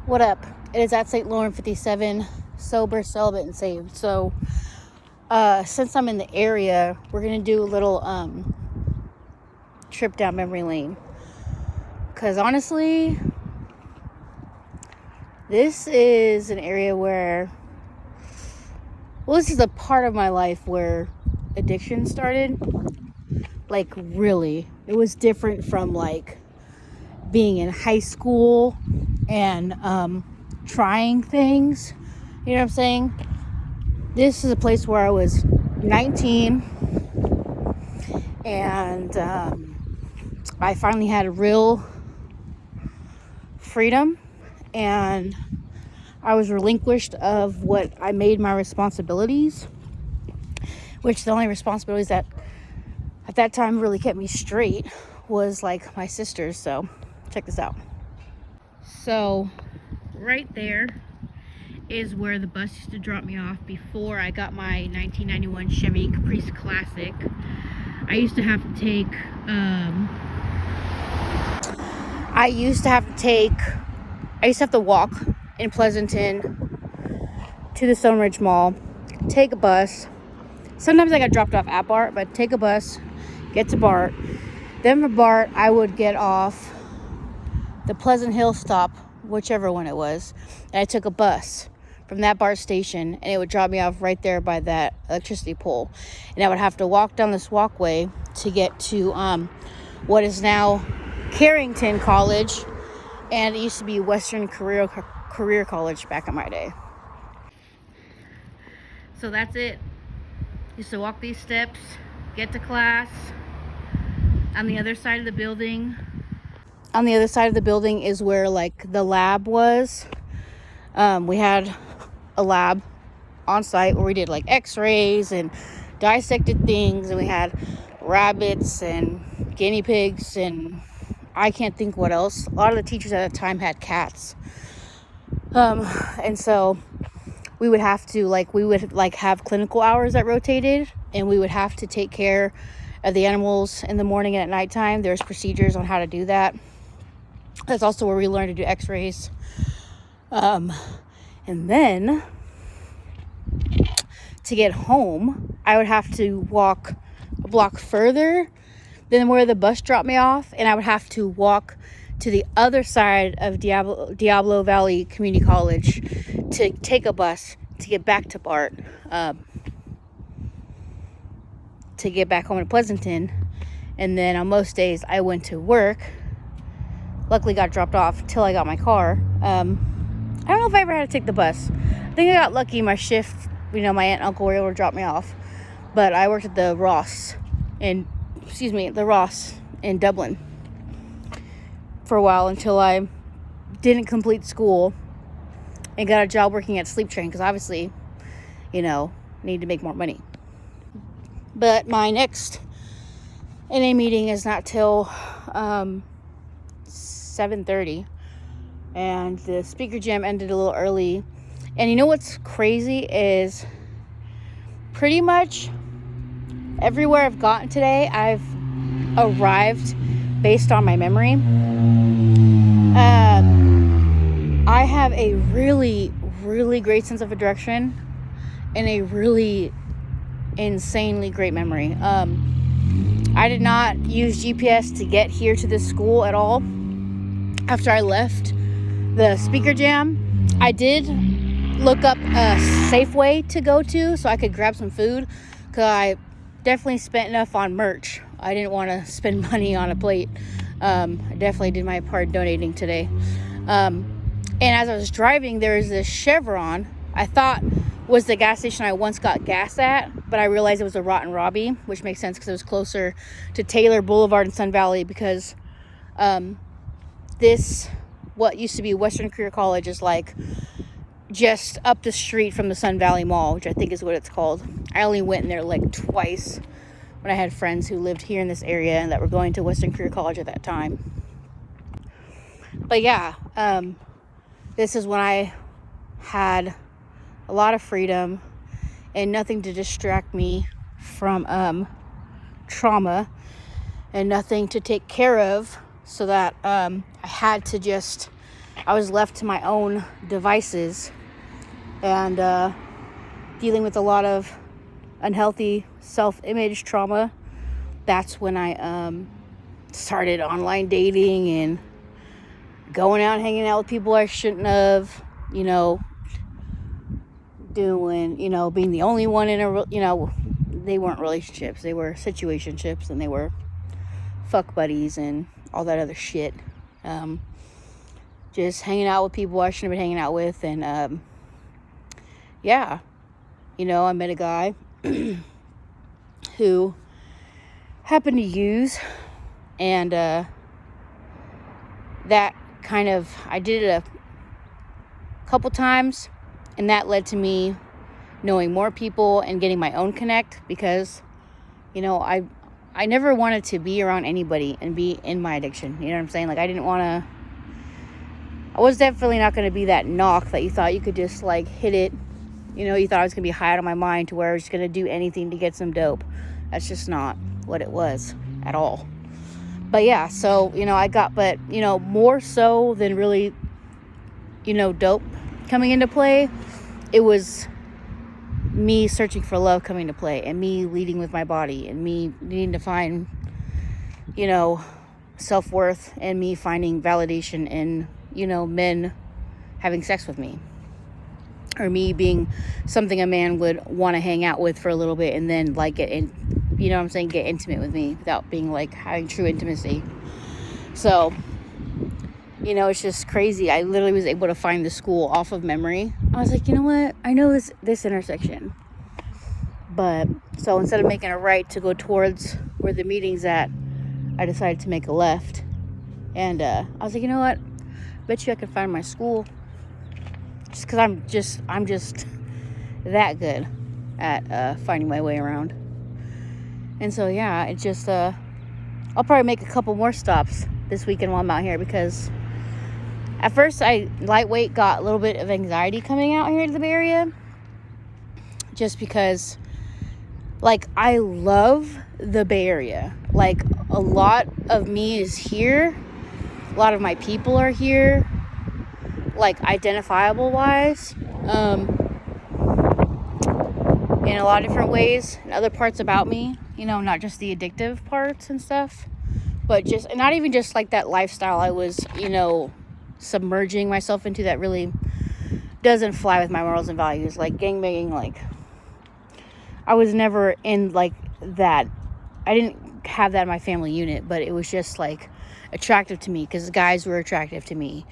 What up? It is at St. Lauren 57, sober, celibate, and saved. So, since I'm in the area, we're gonna do a little trip down memory lane. Cause honestly, this is an area where, this is a part of my life where addiction started. Like, really, it was different from like being in high school and trying things. You know what I'm saying? This is a place where I was 19 and I finally had a real freedom, and I was relinquished of what I made my responsibilities, which the only responsibilities that at that time really kept me straight was like my sisters. So check this out. So right there is where the bus used to drop me off before I got my 1991 Chevy Caprice Classic. I used to have to walk in Pleasanton to the Stone Ridge Mall, take a bus. Sometimes I got dropped off at BART, but take a bus, get to BART. Then from BART, I would get off the Pleasant Hill stop, whichever one it was, and I took a bus from that BART station, and it would drop me off right there by that electricity pole. And I would have to walk down this walkway to get to what is now Carrington College, and it used to be Western Career College back in my day. So that's it. Used to walk these steps, get to class. On the other side of the building is where like the lab was. We had a lab on site where we did like x-rays and dissected things, and we had rabbits and guinea pigs, and I can't think what else. A lot of the teachers at the time had cats. And so we would have have clinical hours that rotated, and we would have to take care of the animals in the morning and at nighttime. There's procedures on how to do that. That's also where we learned to do x-rays. And then to get home, I would have to walk a block further than where the bus dropped me off, and I would have to walk to the other side of Diablo Valley Community College to take a bus to get back to BART, to get back home to Pleasanton. And then on most days I went to work. Luckily got dropped off till I got my car. I don't know if I ever had to take the bus. I think I got lucky my shift, my aunt and uncle were able to drop me off. But I worked at the Ross in Dublin for a while until I didn't complete school and got a job working at Sleep Train, because obviously, need to make more money. But my next NA meeting is not till 7:30, and the speaker jam ended a little early. And you know what's crazy is pretty much everywhere I've gotten today, I've arrived based on my memory. I have a really, really great sense of direction and a really insanely great memory. I did not use GPS to get here to this school at all. After I left the speaker jam, I did look up a Safeway to go to so I could grab some food, because I definitely spent enough on merch. I didn't want to spend money on a plate. I definitely did my part donating today. And as I was driving, there was this Chevron I thought was the gas station I once got gas at, but I realized it was a Rotten Robbie, which makes sense because it was closer to Taylor Boulevard and Sun Valley, because what used to be Western Career College is like just up the street from the Sun Valley Mall, which I think is what it's called. I only went in there like twice when I had friends who lived here in this area and that were going to Western Career College at that time. But yeah, this is when I had a lot of freedom and nothing to distract me from trauma, and nothing to take care of, so that I had to just I was left to my own devices and dealing with a lot of unhealthy self-image trauma. That's when I started online dating and going out, hanging out with people I shouldn't have, doing, being the only one in a, they weren't relationships, they were situationships, and they were fuck buddies and all that other shit. Just hanging out with people I shouldn't have been hanging out with, and yeah, I met a guy who happened to use, and that kind of, I did it a couple times, and that led to me knowing more people and getting my own connect, because I never wanted to be around anybody and be in my addiction. You know what I'm saying? Like, I was definitely not going to be that knock that you thought you could just like hit it. You thought I was going to be high out of my mind to where I was going to do anything to get some dope. That's just not what it was at all. But yeah, so, more so than really, dope coming into play, it was me searching for love coming to play, and me leading with my body, and me needing to find, self-worth, and me finding validation in, men having sex with me, or me being something a man would want to hang out with for a little bit and then like get in, get intimate with me without being like having true intimacy. So, it's just crazy. I literally was able to find the school off of memory. I was like, you know what? I know this intersection. But, so instead of making a right to go towards where the meeting's at, I decided to make a left. And I was like, you know what? Bet you I can find my school. Just because I'm just that good at finding my way around. And so, yeah, it just, I'll probably make a couple more stops this weekend while I'm out here, because at first I lightweight got a little bit of anxiety coming out here to the Bay Area, just because, like, I love the Bay Area. Like, a lot of me is here. A lot of my people are here, like, identifiable wise, in a lot of different ways, and other parts about me, not just the addictive parts and stuff, but just, and not even just like that lifestyle I was, submerging myself into that really doesn't fly with my morals and values, like gangbanging. Like, I was never in like that. I didn't have that in my family unit, but it was just like attractive to me because guys were attractive to me,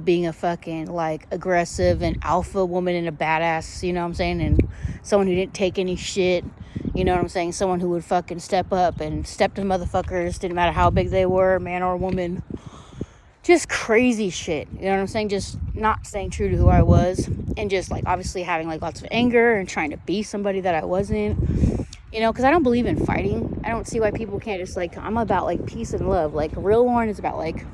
being a fucking like aggressive and alpha woman and a badass, you know what I'm saying, and someone who didn't take any shit, you know what I'm saying, someone who would fucking step up and step to motherfuckers, didn't matter how big they were, man or woman. Just crazy shit, you know what I'm saying? Just not staying true to who I was, and just like obviously having like lots of anger and trying to be somebody that I wasn't, because I don't believe in fighting. I don't see why people can't just like, I'm about like peace and love. Like, real Lauren is about like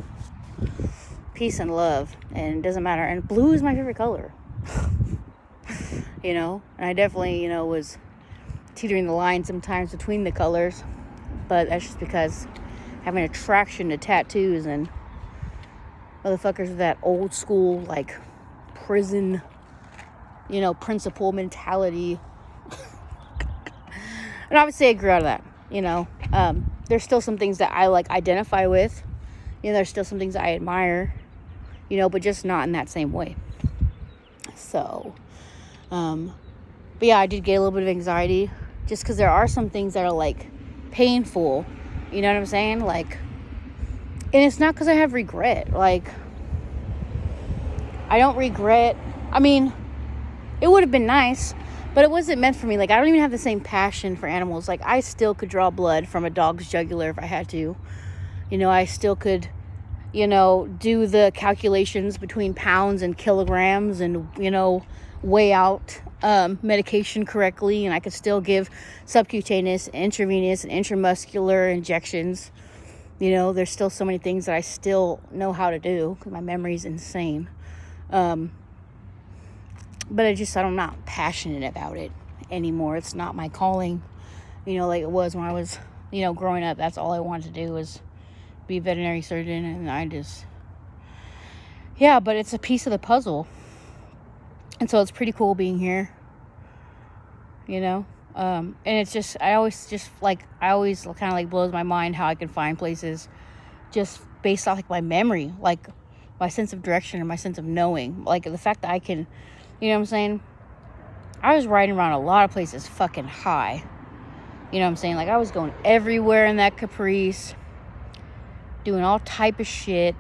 peace and love, and it doesn't matter. And blue is my favorite color. And I definitely, was teetering the line sometimes between the colors, but that's just because I have an attraction to tattoos and motherfuckers with that old school, like, prison, principal mentality. And obviously I grew out of that, there's still some things that I, like, identify with. There's still some things I admire, but just not in that same way. So, but yeah, I did get a little bit of anxiety just because there are some things that are, like, painful, you know what I'm saying? Like, and it's not because I have regret. Like, I don't regret. I mean, it would have been nice, but it wasn't meant for me. Like, I don't even have the same passion for animals. Like, I still could draw blood from a dog's jugular if I had to. I still could, do the calculations between pounds and kilograms and, weigh out medication correctly. And I could still give subcutaneous, intravenous, and intramuscular injections. There's still so many things that I still know how to do because my memory's insane. But I'm not passionate about it anymore. It's not my calling, like it was when I was, growing up. That's all I wanted to do was be a veterinary surgeon. And I just yeah, but it's a piece of the puzzle. And so it's pretty cool being here, you know? And it's just, I always kind of like blows my mind how I can find places just based off like my memory, like my sense of direction and my sense of knowing. Like the fact that I can, you know what I'm saying? I was riding around a lot of places fucking high. You know what I'm saying? Like I was going everywhere in that Caprice, doing all type of shit.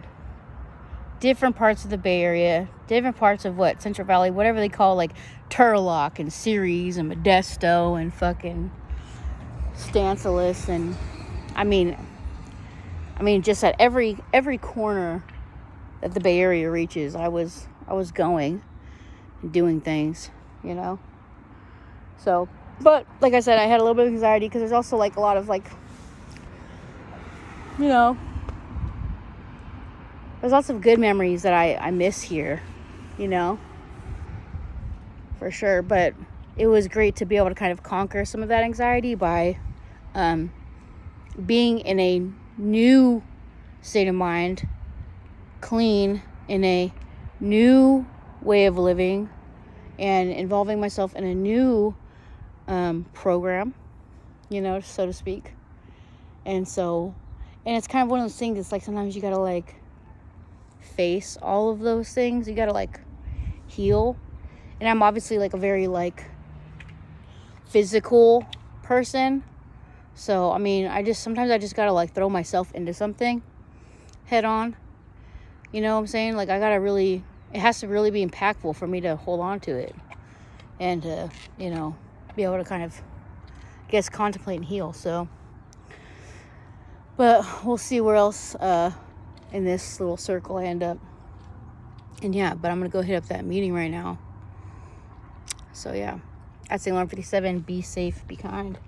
Different parts of the Bay Area, different parts of Central Valley, whatever they call like Turlock and Ceres and Modesto and fucking Stanislaus, and I mean just at every corner that the Bay Area reaches, I was going and doing things, you know. So, but like I said, I had a little bit of anxiety because there's also like a lot of like, you know, there's lots of good memories that I miss here, you know, for sure. But it was great to be able to kind of conquer some of that anxiety by being in a new state of mind, clean, in a new way of living, and involving myself in a new program, you know, so to speak. And it's kind of one of those things, it's like sometimes you gotta like face all of those things. You gotta like heal. And I'm obviously like a very like physical person, so I mean sometimes I just gotta like throw myself into something head on, you know what I'm saying? Like it has to really be impactful for me to hold on to it and to, you know, be able to kind of contemplate and heal. So, but we'll see where else in this little circle I end up. And yeah, but I'm gonna go hit up that meeting right now. So yeah, that's St. Lauren 57. Be safe, be kind.